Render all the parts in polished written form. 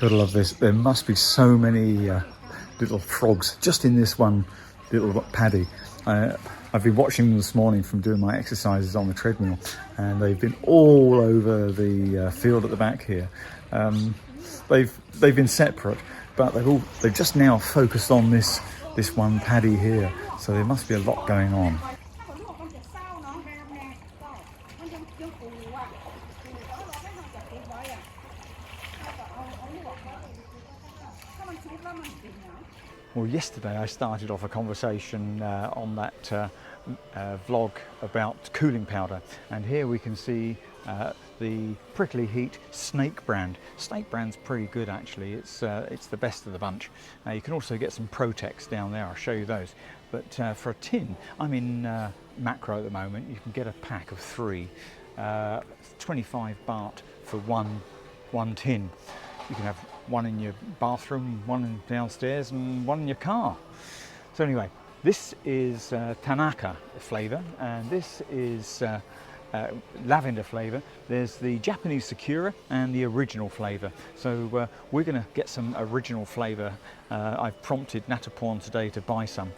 Gotta love this. There must be so many little frogs just in this one little paddy. I've been watching them this morning from doing my exercises on the treadmill, and they've been all over the field at the back here. They've been separate, but they've just now focused on this one paddy here. So there must be a lot going on. Well, yesterday I started off a conversation on that vlog about cooling powder, and here we can see the Prickly Heat snake brand. Snake brand's pretty good actually. It's the best of the bunch. You can also get some Protex down there. I'll show you those. But for a tin, I'm in Macro at the moment. You can get a pack of 3, 25 baht for one tin. You can have one in your bathroom, one downstairs, and one in your car. So anyway, this is Tanaka flavour, and this is lavender flavour. There's the Japanese Sakura and the original flavour. So we're going to get some original flavour. I've prompted Nathaporn today to buy some.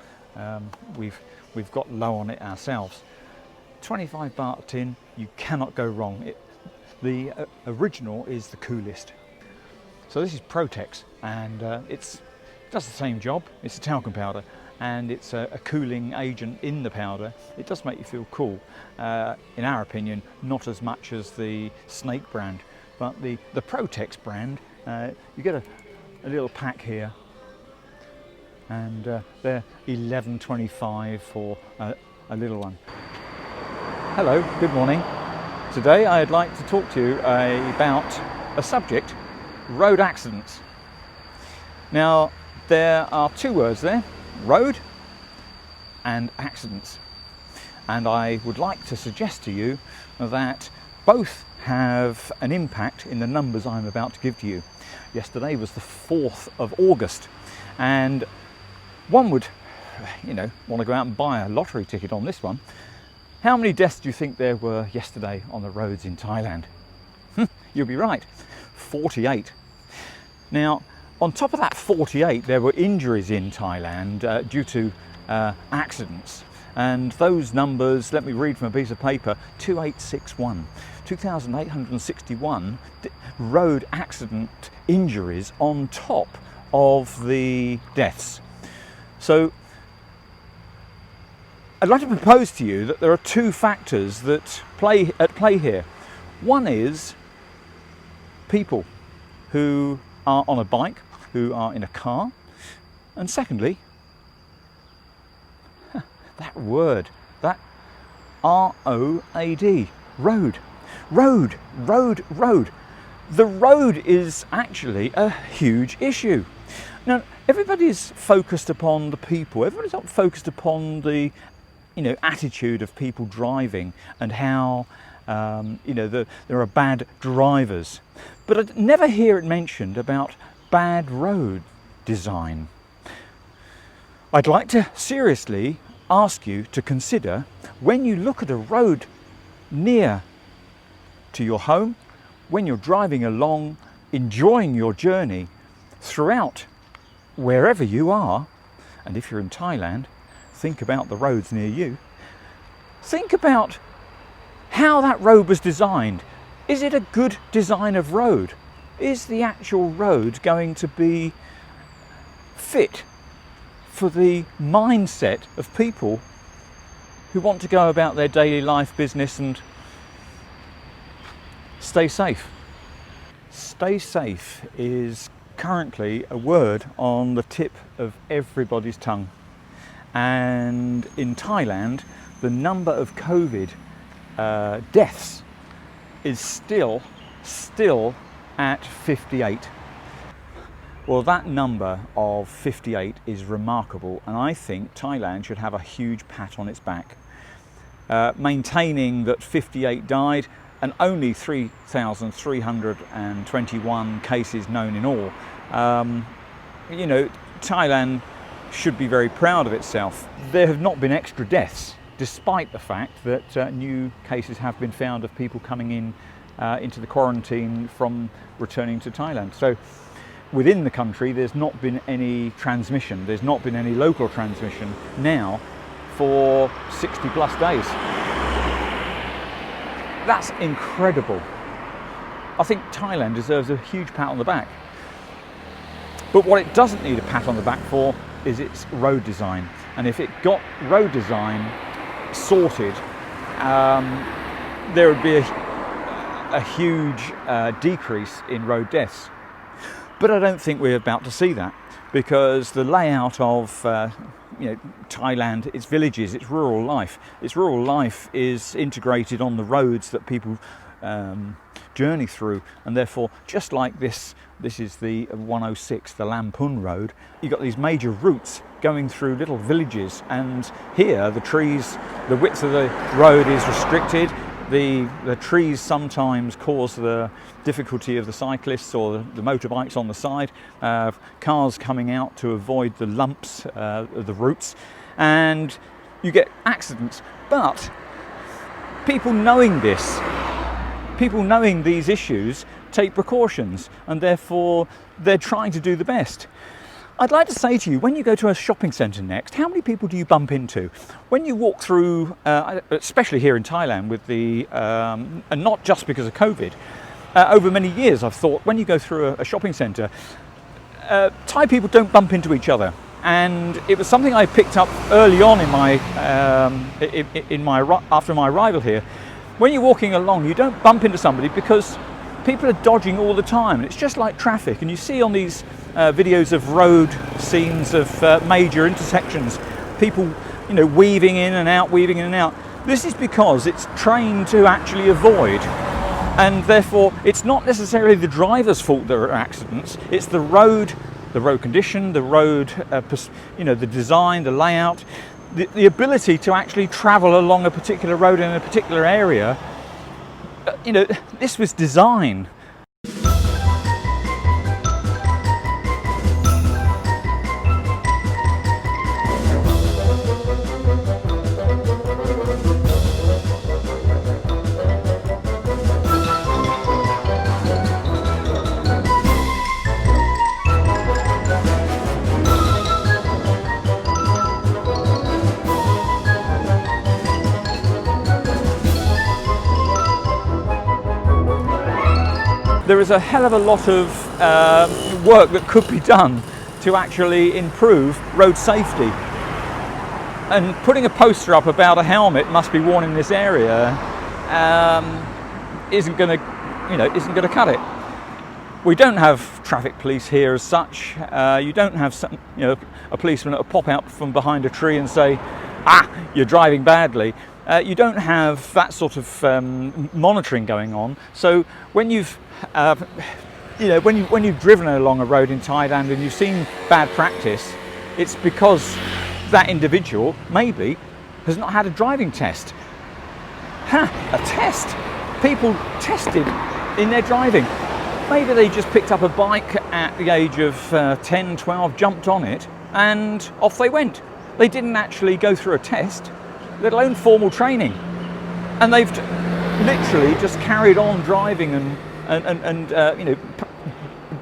We've got low on it ourselves. 25 baht a tin, you cannot go wrong. The original is the coolest. So this is Protex, and it does the same job. It's a talcum powder, and it's a cooling agent in the powder. It does make you feel cool. In our opinion, not as much as the Snake brand, but the Protex brand, you get a little pack here, and they're 11.25 for a little one. Hello, good morning. Today I'd like to talk to you about a subject: road accidents. Now, there are 2 words there, road and accidents. And I would like to suggest to you that both have an impact in the numbers I'm about to give to you. Yesterday was the 4th of August, and one would, want to go out and buy a lottery ticket on this one. How many deaths do you think there were yesterday on the roads in Thailand? You'll be right, 48. Now, on top of that 48, there were injuries in Thailand due to accidents. And those numbers, let me read from a piece of paper: 2861. 2,861 road accident injuries on top of the deaths. So, I'd like to propose to you that there are 2 factors that at play here. One is people who are on a bike, who are in a car, and secondly, that word, that R-O-A-D, road. Road, road, road. The road is actually a huge issue. Now, everybody's focused upon the people, everybody's not focused upon the attitude of people driving and how there are bad drivers. But I never hear it mentioned about bad road design. I'd like to seriously ask you to consider, when you look at a road near to your home, when you're driving along, enjoying your journey throughout wherever you are, and if you're in Thailand, think about the roads near you. Think about how that road was designed. Is it a good design of road? Is the actual road going to be fit for the mindset of people who want to go about their daily life business and stay safe? Stay safe is currently a word on the tip of everybody's tongue. And in Thailand, the number of COVID deaths is still at 58. Well, that number of 58 is remarkable, and I think Thailand should have a huge pat on its back. Maintaining that 58 died and only 3,321 cases known in all. Thailand should be very proud of itself. There have not been extra deaths, despite the fact that new cases have been found of people coming in into the quarantine from returning to Thailand. So within the country there's not been any transmission, there's not been any local transmission now for 60 plus days. That's incredible. I think Thailand deserves a huge pat on the back. But what it doesn't need a pat on the back for is its road design. And if it got road design sorted, there would be a huge decrease in road deaths. But I don't think we're about to see that, because the layout of Thailand, its villages, its rural life is integrated on the roads that people journey through, and therefore, just like this is the 106, the Lamphun road, you've got these major routes going through little villages, and here the trees, the width of the road is restricted. The trees sometimes cause the difficulty of the cyclists or the motorbikes on the side, cars coming out to avoid the lumps of the roots, and you get accidents. But people knowing this, people knowing these issues, take precautions, and therefore they're trying to do the best. I'd like to say to you, when you go to a shopping centre next, how many people do you bump into? When you walk through, especially here in Thailand, with the, and not just because of COVID, over many years I've thought, when you go through a shopping centre, Thai people don't bump into each other. And it was something I picked up early on in after my arrival here. When you're walking along, you don't bump into somebody because people are dodging all the time. It's just like traffic, and you see on these videos of road scenes of major intersections, people, weaving in and out, weaving in and out. This is because it's trained to actually avoid, and therefore it's not necessarily the driver's fault there are accidents. It's the road condition, the road, the design, the layout, the ability to actually travel along a particular road in a particular area. This was design. There is a hell of a lot of work that could be done to actually improve road safety. And putting a poster up about a helmet must be worn in this area isn't going to cut it. We don't have traffic police here as such. You don't have a policeman that will pop out from behind a tree and say, you're driving badly. You don't have that sort of monitoring going on. So when you've when you've driven along a road in Thailand and you've seen bad practice, it's because that individual maybe has not had a driving test. A test? People tested in their driving. Maybe they just picked up a bike at the age of 10, 12, jumped on it, and off they went. They didn't actually go through a test, let alone formal training. And they've literally just carried on driving and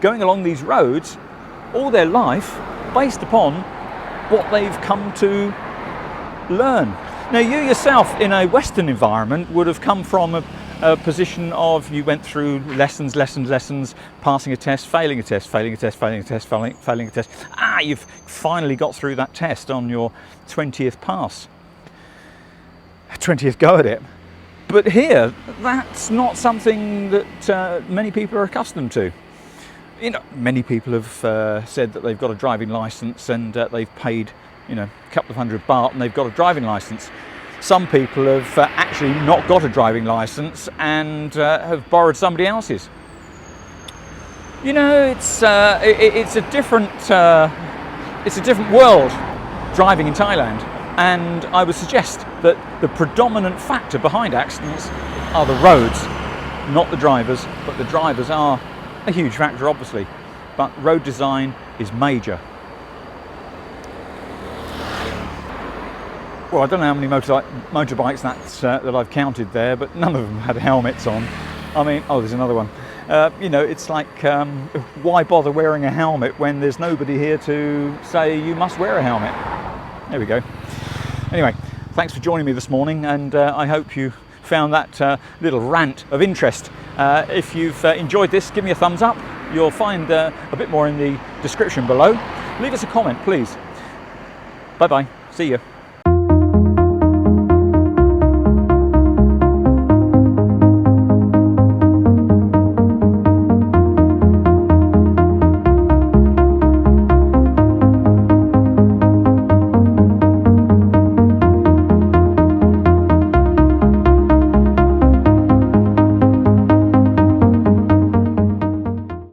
going along these roads all their life based upon what they've come to learn. Now, you yourself in a Western environment would have come from a position of you went through lessons, passing a test, failing a test, failing a test, failing a test, failing a test. You've finally got through that test on your 20th pass, 20th go at it. But here, that's not something that many people are accustomed to. Many people have said that they've got a driving license and they've paid, a couple of $100 baht and they've got a driving license. Some people have actually not got a driving license and have borrowed somebody else's. It's a different world driving in Thailand. And I would suggest that the predominant factor behind accidents are the roads, not the drivers, but the drivers are a huge factor, obviously. But road design is major. Well, I don't know how many motorbikes that I've counted there, but none of them had helmets on. There's another one. you know, it's like, why bother wearing a helmet when there's nobody here to say you must wear a helmet? There we go. Anyway, thanks for joining me this morning, and I hope you found that little rant of interest. If you've enjoyed this, give me a thumbs up. You'll find a bit more in the description below. Leave us a comment, please. Bye bye. See you.